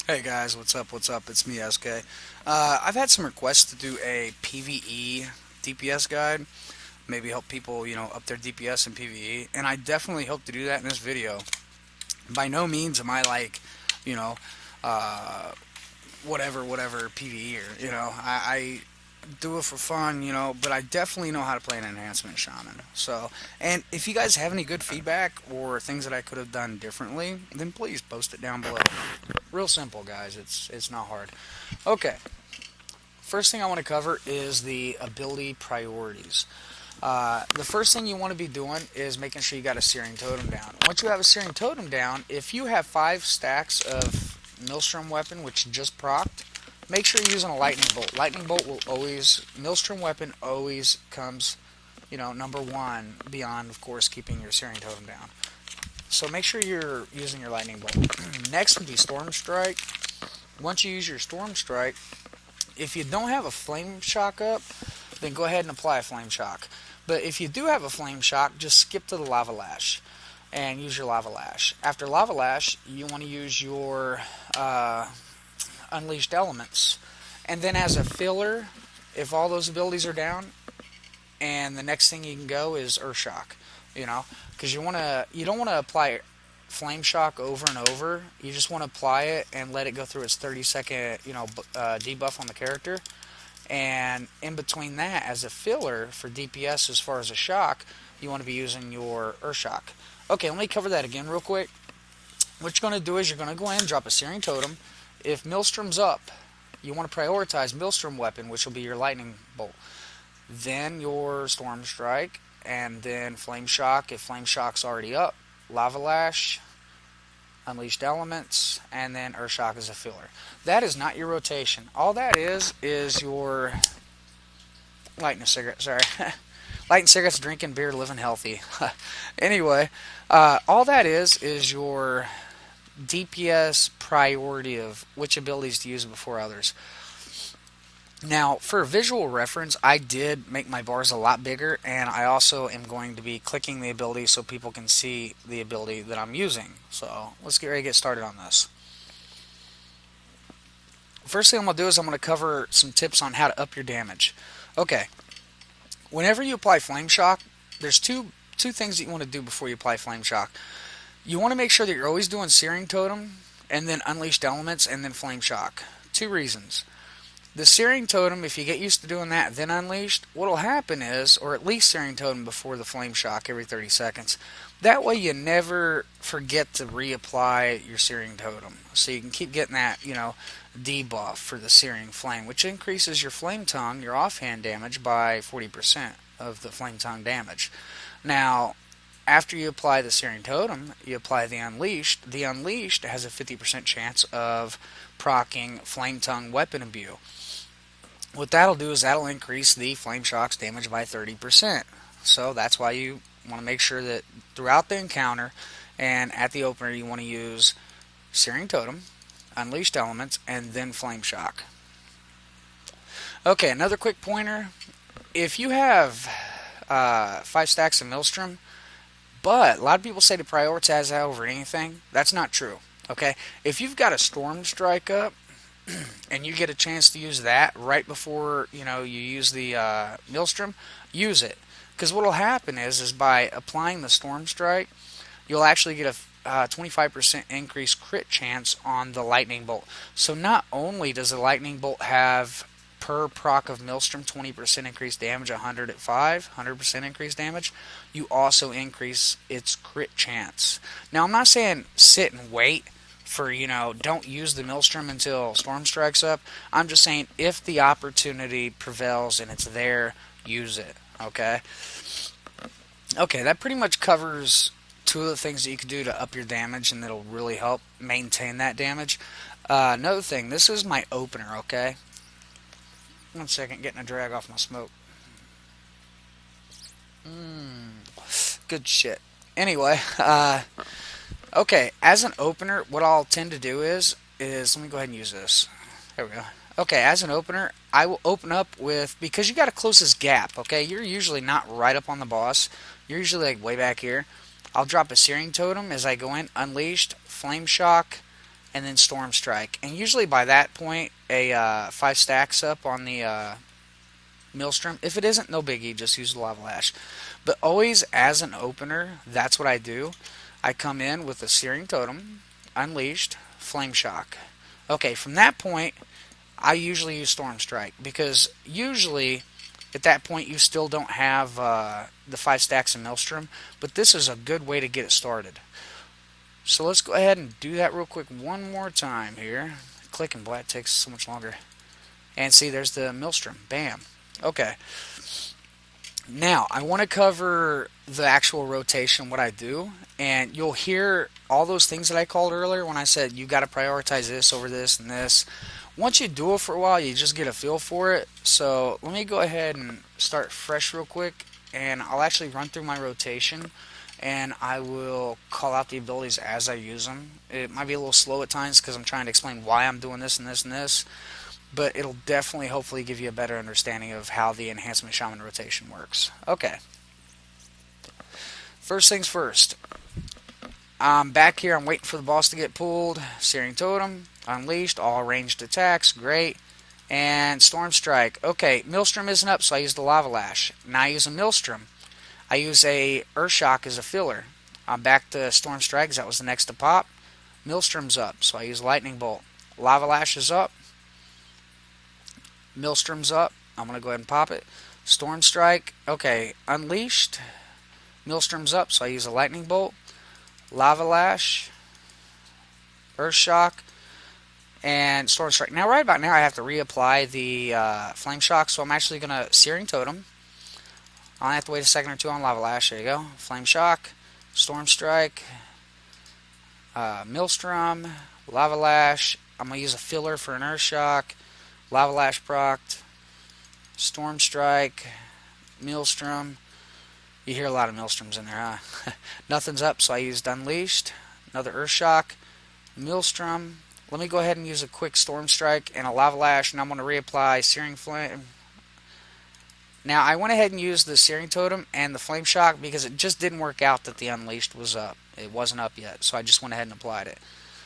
Hey guys, what's up? What's up? It's me, SK. I've had some requests to do a PvE DPS guide, maybe help people, up their DPS in PvE, and I definitely hope to do that in this video. By no means am I like, you know, uh, whatever PvE, I do it for fun, but I definitely know how to play an Enhancement Shaman. So, and if you guys have any good feedback or things that I could have done differently, then please post it down below. Real simple, guys. It's not hard. Okay. First thing I want to cover is the ability priorities. The first thing you want to be doing is making sure you got a Searing Totem down. Once you have a Searing Totem down, if you have 5 stacks of Maelstrom Weapon, which just procced, make sure you're using a Lightning Bolt. Lightning Bolt will always, Maelstrom Weapon always comes, number one, beyond, of course, keeping your Searing Totem down. So make sure you're using your Lightning Bolt. Next would be Storm Strike. Once you use your Storm Strike, if you don't have a Flame Shock up, then go ahead and apply a Flame Shock. But if you do have a Flame Shock, just skip to the Lava Lash and use your Lava Lash. After Lava Lash, you want to use your Unleashed Elements. And then as a filler, if all those abilities are down, and the next thing you can go is Earth Shock, because you don't want to apply Flame Shock over and over. You just want to apply it and let it go through its 30-second, debuff on the character. And in between that, as a filler for DPS as far as a shock, you want to be using your Earth Shock. Okay, let me cover that again real quick. What you're going to do is you're going to go ahead and drop a Searing Totem. If Maelstrom's up, you want to prioritize Maelstrom Weapon, which will be your Lightning Bolt. Then your Storm Strike, and then Flame Shock if Flame Shock's already up, Lava Lash, Unleashed Elements, and then Earth Shock as a filler. That is not your rotation. All that is your lighting a cigarette. Sorry, lighting cigarettes, drinking beer, living healthy. Anyway, all that is your DPS priority of which abilities to use before others. Now, for visual reference, I did make my bars a lot bigger, and I also am going to be clicking the ability so people can see the ability that I'm using. So, let's get ready to get started on this. First thing I'm going to do is I'm going to cover some tips on how to up your damage. Okay, whenever you apply Flame Shock, there's two things that you want to do before you apply Flame Shock. You want to make sure that you're always doing Searing Totem, and then Unleashed Elements, and then Flame Shock. 2 reasons. The Searing Totem, if you get used to doing that, then Unleashed, what will happen is, or at least Searing Totem before the Flame Shock every 30 seconds. That way you never forget to reapply your Searing Totem. So you can keep getting that, debuff for the Searing Flame, which increases your Flame Tongue, your offhand damage, by 40% of the Flame Tongue damage. Now, after you apply the Searing Totem, you apply the Unleashed. The Unleashed has a 50% chance of proccing Flame Tongue Weapon Imbue. What that'll do is that'll increase the Flame Shock's damage by 30%. So that's why you want to make sure that throughout the encounter and at the opener you want to use Searing Totem, Unleashed Elements, and then Flame Shock. Okay, another quick pointer. If you have 5 stacks of Maelstrom, but a lot of people say to prioritize that over anything. That's not true. Okay, if you've got a Storm Strike up, and you get a chance to use that right before you use the Maelstrom, use it. Because what will happen is by applying the Storm Strike, you'll actually get a 25% increased crit chance on the Lightning Bolt. So not only does the Lightning Bolt have per proc of Maelstrom 20% increased damage, 100 at 5, 100% increased damage, you also increase its crit chance. Now I'm not saying sit and wait for, don't use the Maelstrom until Storm Strike's up. I'm just saying if the opportunity prevails and it's there, use it. Okay, that pretty much covers 2 of the things that you can do to up your damage, and that'll really help maintain that damage. Another thing, this is my opener, okay? 1 second, getting a drag off my smoke. Good shit. Anyway, okay, as an opener, what I'll tend to do is let me go ahead and use this. There we go. Okay, as an opener, I will open up with, because you got to close this gap, okay? You're usually not right up on the boss. You're usually like way back here. I'll drop a Searing Totem as I go in, Unleashed, Flame Shock, and then Storm Strike. And usually by that point, a 5 stacks up on the Maelstrom. If it isn't, no biggie, just use the Lava Lash. But always as an opener, that's what I do. I come in with a Searing Totem, Unleashed, Flame Shock. Okay, from that point, I usually use Storm Strike because usually at that point you still don't have the 5 stacks of Maelstrom, but this is a good way to get it started. So let's go ahead and do that real quick one more time here. Clicking, boy, it takes so much longer. And see, there's the Maelstrom. Bam. Okay. Now, I want to cover the actual rotation, what I do, and you'll hear all those things that I called earlier when I said you got to prioritize this over this and this. Once you do it for a while, you just get a feel for it. So let me go ahead and start fresh real quick, and I'll actually run through my rotation, and I will call out the abilities as I use them. It might be a little slow at times because I'm trying to explain why I'm doing this and this and this, but it'll definitely hopefully give you a better understanding of how the Enhancement Shaman rotation works. Okay. First things first. I'm back here. I'm waiting for the boss to get pulled. Searing Totem, Unleashed, all ranged attacks. Great. And Storm Strike. Okay, Maelstrom isn't up, so I use the Lava Lash. Now I use a Maelstrom. I use a Earth Shock as a filler. I'm back to Storm Strike because that was the next to pop. Maelstrom's up, so I use Lightning Bolt. Lava Lash is up. Maelstrom's up. I'm going to go ahead and pop it. Storm Strike. Okay, Unleashed. Maelstrom's up, so I use a Lightning Bolt. Lava Lash. Earth Shock. And Storm Strike. Now, right about now, I have to reapply the Flame Shock, so I'm actually going to Searing Totem. I'll have to wait a second or two on Lava Lash. There you go. Flame Shock. Storm Strike. Maelstrom. Lava Lash. I'm going to use a filler for an Earth Shock. Lava Lash procced, Storm Strike, Maelstrom. You hear a lot of Maelstroms in there, huh? Nothing's up, so I used Unleashed, another Earth Shock, Maelstrom. Let me go ahead and use a quick Storm Strike and a Lava Lash, and I'm going to reapply Searing Flame. Now, I went ahead and used the Searing Totem and the Flame Shock because it just didn't work out that the Unleashed was up. It wasn't up yet, so I just went ahead and applied it.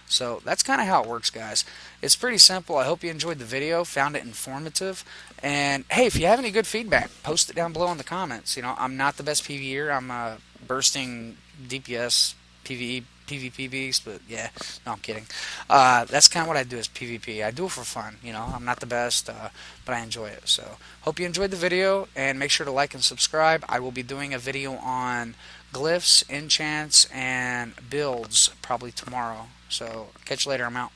So that's kind of how it works, guys. It's pretty simple. I hope you enjoyed the video, found it informative. And hey, if you have any good feedback, post it down below in the comments. You know, I'm not the best PvEer. I'm a bursting DPS PvE PvP beast, but yeah, no, I'm kidding. That's kind of what I do is PvP. I do it for fun. You know, I'm not the best, but I enjoy it. So hope you enjoyed the video, and make sure to like and subscribe. I will be doing a video on glyphs, enchants, and builds probably tomorrow. So catch you later. I'm out.